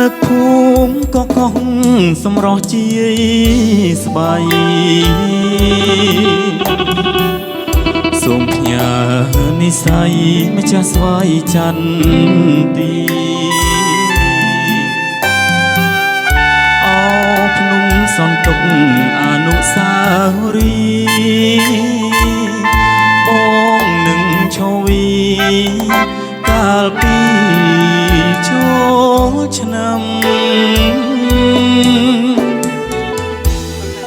នឹកភូមិក៏កោះសម្រស់ជាស្បៃសូមផ្ញើនិស័យម្ចាស់ស្វាយចន្ទីអោភ្នំសន្ទុកអនុស្សាវរីយ៍បងនឹងឈវីកាលពីចូលឆ្នាំ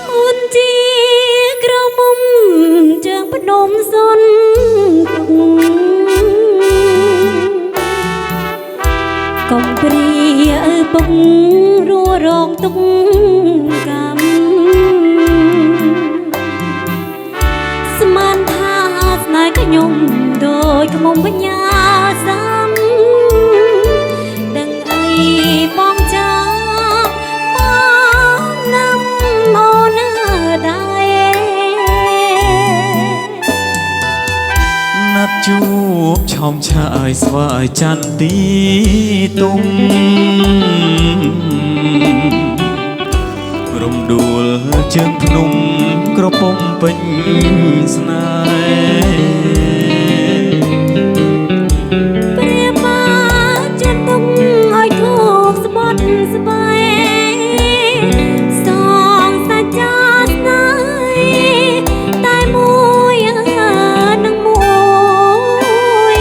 អូនជាក្រមុំជើងភ្នំសន្ទុកកំព្រាឪពុករួរងទុកកម្មស្មានថាស្នេហ៍ខ្ញុំដូចខ្មុំបញ្ញាសាំដឹងអីបងចាបងណាំអូនដែរណាត់ជួបឆោមឆាយស្វាយចន្ទីទុំរំដួលជើងភ្នំក្រពុំពេញស្នេហ៍ព្រះបាទចន្ទទុំឲ្យខូកស្បត់ស្បែកសងសាច់ចាស្នេហ៍តែមួយនឹងមួយ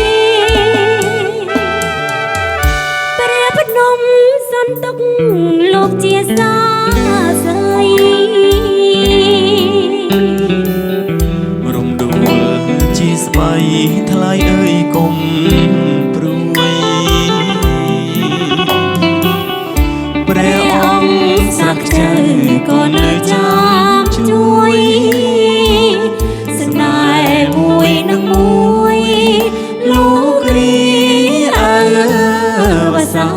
ព្រះភ្នំសន្ទុកលោកជាសាស្រីរំដួលជាស្បៃថ្លៃអើយកុំព្រួយព្រះអង្គស្រះខ្ចៅក៏នៅចាំជួយស្នេហ៍មួយនឹងមួយលោករីអើវសា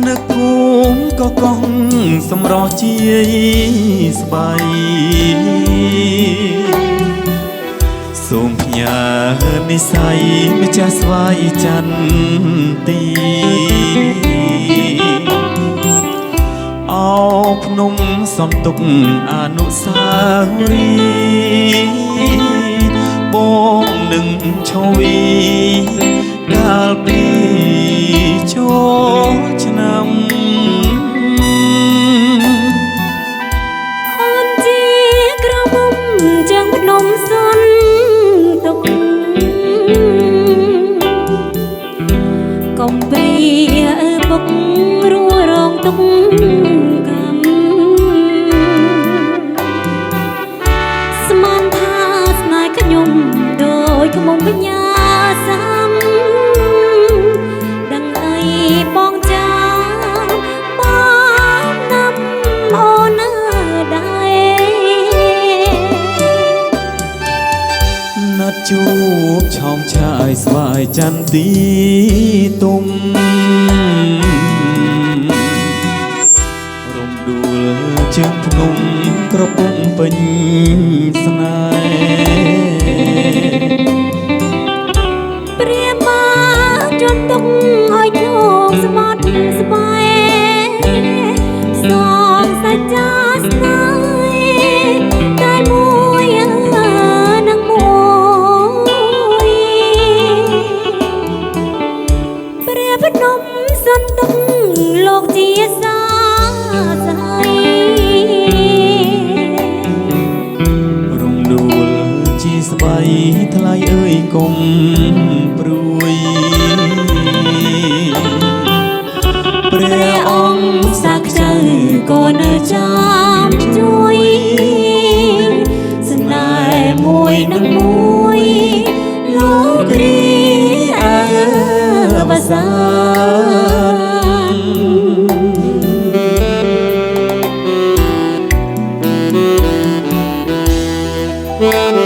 នឹកភូមិក៏កោះសម្រស់ជាស្បៃសូមផ្ញើនិស័យម្ចាស់ស្វាយចន្ទីអោភ្នំសន្ទុកអនុស្សាវរីយ៍បងនឹងឈវីកាលពីចូលឆ្នាំអូនជាក្រមុំជើងភ្នំសន្ទុកកំព្រាឪពុករួរងទុកកម្មស្មានថាស្នេហ៍ខ្ញុំដូចខ្មុំបញ្ញាសាំដឹងអីបងចាបងណាំអូនដែរណាត់ជួបឆោមឆាយស្វាយចន្ទីទុំរំដួលជើងភ្នំក្រពុំពេញស្នេហ៍ព្រះបាទចន្ទទុកឲ្យខូកស្បត់ស្បែកសងសាច់ចាស្នេហ៍តែមួយនឹងមួយព្រះភ្នំសន្ទុកលោកជាសាស្រីរំដួលជាស្បៃថ្លៃអើយកុំព្រួយព្រះអង្គសាខ្ចៅក៏នៅចាំជួយស្នេហ៍មួយនឹង สาน